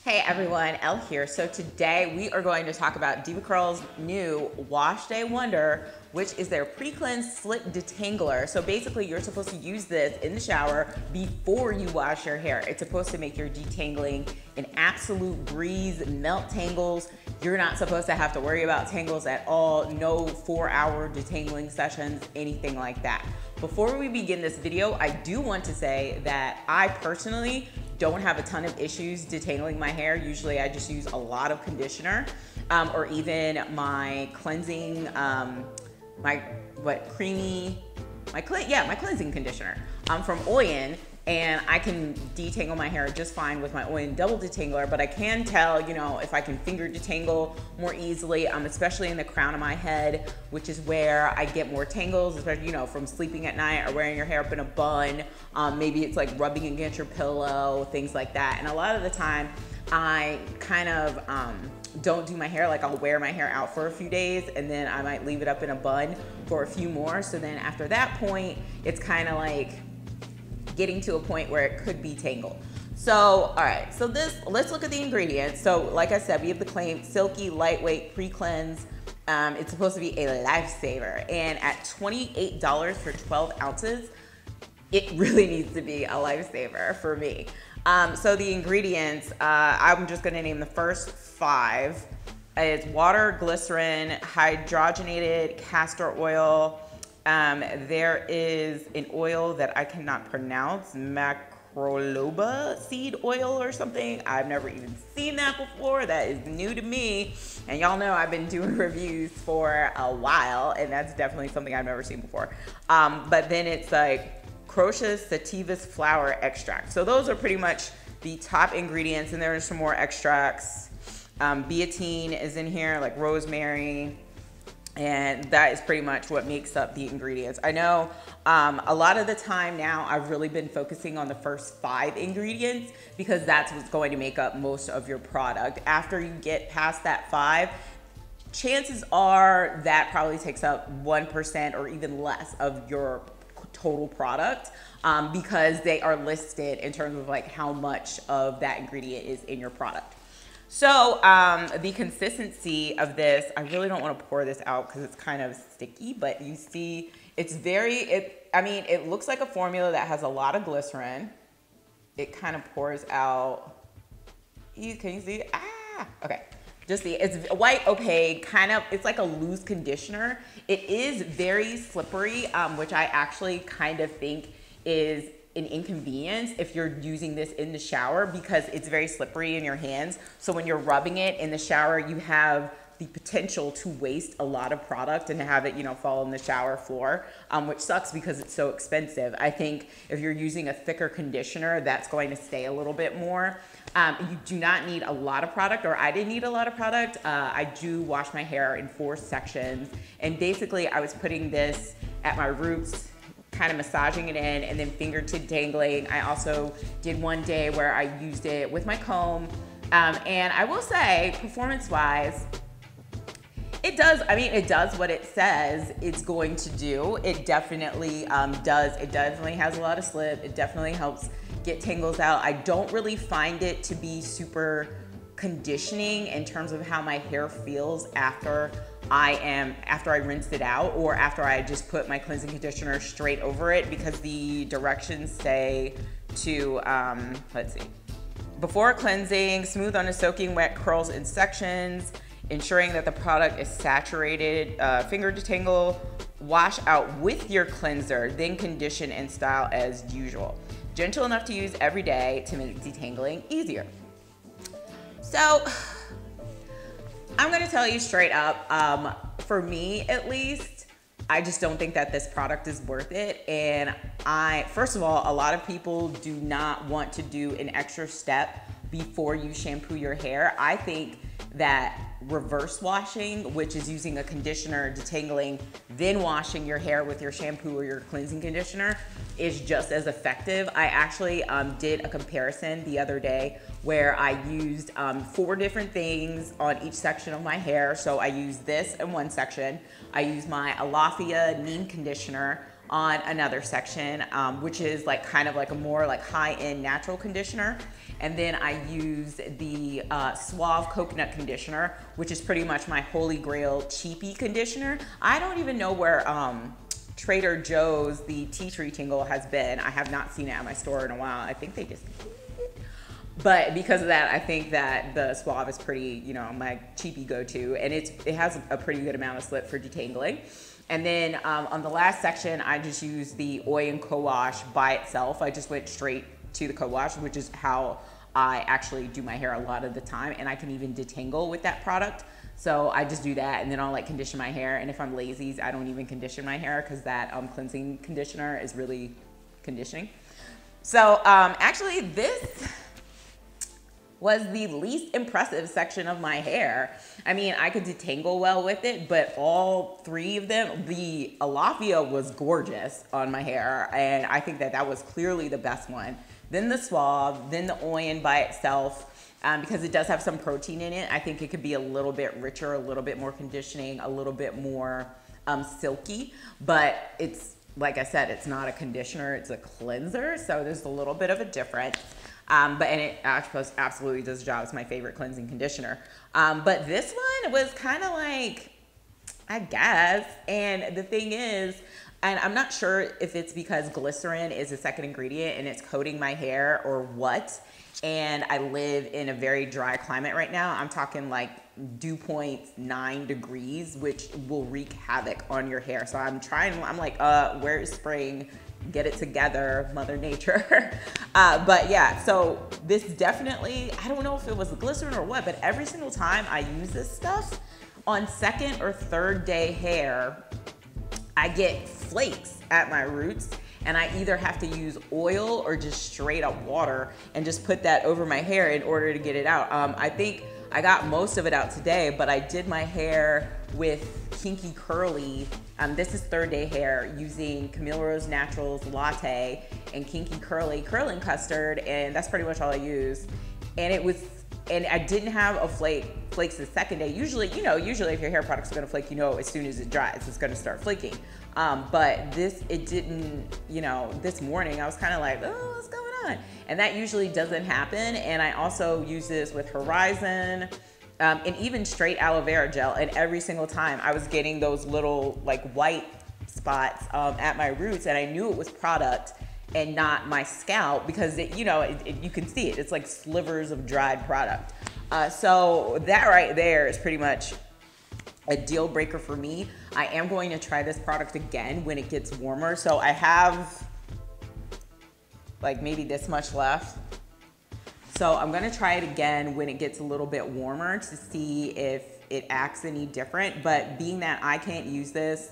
Hey everyone, Elle here. So today we are going to talk about Devacurl's new Wash Day Wonder, which is their pre-cleanse slip detangler. So basically you're supposed to use this in the shower before you wash your hair. It's supposed to make your detangling an absolute breeze, melt tangles. You're not supposed to have to worry about tangles at all. No 4-hour detangling sessions, anything like that. Before we begin this video, I do want to say that I personally don't have a ton of issues detangling my hair. Usually I just use a lot of conditioner or even my cleansing, my cleansing conditioner from Oyen, and I can detangle my hair just fine with my Oyen double detangler, but I can tell, you know, if I can finger detangle more easily, especially in the crown of my head, which is where I get more tangles, especially, you know, from sleeping at night or wearing your hair up in a bun. Maybe it's like rubbing against your pillow, things like that. And a lot of the time I kind of don't do my hair. Like I'll wear my hair out for a few days and then I might leave it up in a bun for a few more. So then after that point, it's kind of like getting to a point where it could be tangled. So, all right, so let's look at the ingredients. So like I said, we have the claim silky, lightweight, pre-cleanse. It's supposed to be a lifesaver. And at $28 for 12 ounces, it really needs to be a lifesaver for me. So the ingredients, I'm just gonna name the first 5. It's water, glycerin, hydrogenated castor oil. There is an oil that I cannot pronounce, macroloba seed oil or something. I've never even seen that before. That is new to me. And y'all know I've been doing reviews for a while, and that's definitely something I've never seen before. But then it's like Crochus sativus flower extract. So those are pretty much the top ingredients, and there are some more extracts. Biotin is in here, like rosemary. And that is pretty much what makes up the ingredients. I know a lot of the time now I've really been focusing on the first 5 ingredients because that's what's going to make up most of your product. After you get past that 5, chances are that probably takes up 1% or even less of your total product because they are listed in terms of like how much of that ingredient is in your product. So the consistency of this, I really don't want to pour this out because it's kind of sticky, but you see it's it looks like a formula that has a lot of glycerin. It kind of pours out. Can you see? Okay. Just see, it's white, opaque, kind of, it's like a loose conditioner. It is very slippery, which I actually kind of think is an inconvenience if you're using this in the shower because it's very slippery in your hands. So when you're rubbing it in the shower, you have the potential to waste a lot of product and have it, you know, fall on the shower floor, which sucks because it's so expensive. I think if you're using a thicker conditioner, that's going to stay a little bit more. You do not need a lot of product, or I didn't need a lot of product. I do wash my hair in 4 sections, and basically I was putting this at my roots, kind of massaging it in, and then fingertip dangling. I also did one day where I used it with my comb. And I will say, performance-wise, it does what it says it's going to do. It definitely does. It definitely has a lot of slip. It definitely helps get tangles out. I don't really find it to be super conditioning in terms of how my hair feels after I rinsed it out or after I just put my cleansing conditioner straight over it, because the directions say to, let's see, before cleansing, smooth on a soaking wet curls in sections, ensuring that the product is saturated, finger detangle, wash out with your cleanser, then condition and style as usual. Gentle enough to use every day to make detangling easier. So, I'm gonna tell you straight up, for me at least, I just don't think that this product is worth it. And first of all, a lot of people do not want to do an extra step before you shampoo your hair. I think that reverse washing, which is using a conditioner, detangling, then washing your hair with your shampoo or your cleansing conditioner, is just as effective. I actually did a comparison the other day where I used 4 different things on each section of my hair. So I used this in one section. I used my Alafia neem conditioner on another section, which is like kind of like a more like high-end natural conditioner. And then I use the Suave Coconut Conditioner, which is pretty much my holy grail cheapy conditioner. I don't even know where Trader Joe's, the Tea Tree Tingle has been. I have not seen it at my store in a while. I think they just, but because of that, I think that the Suave is pretty, you know, my cheapy go-to, and it has a pretty good amount of slip for detangling. And then on the last section, I just used the oil and co-wash by itself. I just went straight to the co-wash, which is how I actually do my hair a lot of the time, and I can even detangle with that product. So I just do that, and then I'll like condition my hair. And if I'm lazy, I don't even condition my hair because that cleansing conditioner is really conditioning. So actually this was the least impressive section of my hair. I mean, I could detangle well with it, but all three of them, the Alafia was gorgeous on my hair, and I think that that was clearly the best one. Then the Suave, then the Oil by itself, because it does have some protein in it. I think it could be a little bit richer, a little bit more conditioning, a little bit more silky, but it's, like I said, it's not a conditioner, it's a cleanser, so there's a little bit of a difference. And it absolutely does the job. It's my favorite cleansing conditioner. But this one was kind of like, I guess, and the thing is, and I'm not sure if it's because glycerin is a second ingredient and it's coating my hair or what, and I live in a very dry climate right now. I'm talking like dew point 9 degrees, which will wreak havoc on your hair. So I'm like, where is spring? Get it together, Mother Nature. But yeah, so this definitely, I don't know if it was the glycerin or what, but every single time I use this stuff on second or third day hair, I get flakes at my roots, and I either have to use oil or just straight up water and just put that over my hair in order to get it out. I think I got most of it out today, but I did my hair with Kinky Curly. This is third day hair using Camille Rose Naturals Latte and Kinky Curly curling custard, and that's pretty much all I use. And I didn't have a flakes the second day. Usually if your hair products are gonna flake, as soon as it dries, it's gonna start flaking. But it didn't, this morning I was kind of like, oh, what's going on? And that usually doesn't happen. And I also use this with Horizon, and even straight aloe vera gel. And every single time I was getting those little like white spots at my roots, and I knew it was product and not my scalp, because you can see it. It's like slivers of dried product. So that right there is pretty much a deal breaker for me. I am going to try this product again when it gets warmer. So I have like maybe this much left. So I'm gonna try it again when it gets a little bit warmer to see if it acts any different. But being that I can't use this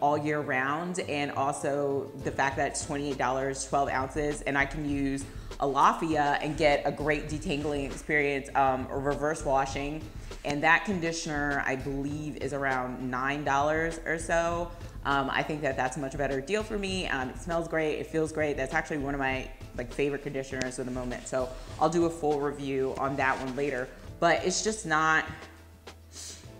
all year round, and also the fact that it's $28, 12 ounces, and I can use Alafia and get a great detangling experience, or reverse washing. And that conditioner, I believe, is around $9 or so. I think that that's a much better deal for me. It smells great, it feels great. That's actually one of my favorite conditioners at the moment. So I'll do a full review on that one later. But it's not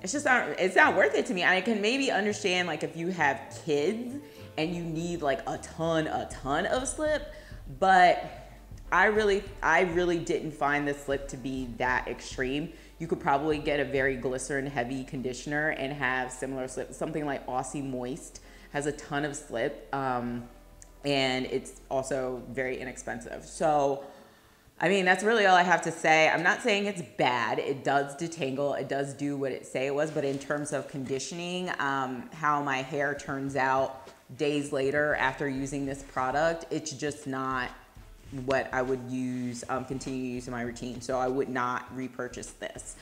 worth it to me. I can maybe understand if you have kids and you need a ton of slip, but I really didn't find the slip to be that extreme. You could probably get a very glycerin heavy conditioner and have similar slip. Something like Aussie Moist has a ton of slip, and it's also very inexpensive. So, I mean, that's really all I have to say. I'm not saying it's bad. It does detangle. It does do what it say it was. But in terms of conditioning, how my hair turns out days later after using this product, it's just not what I would use, continue to use in my routine. So I would not repurchase this.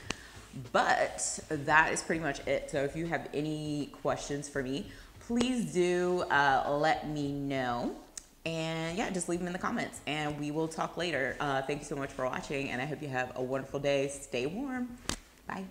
But that is pretty much it. So if you have any questions for me, please do let me know. And yeah, just leave them in the comments and we will talk later. Thank you so much for watching, and I hope you have a wonderful day. Stay warm. Bye.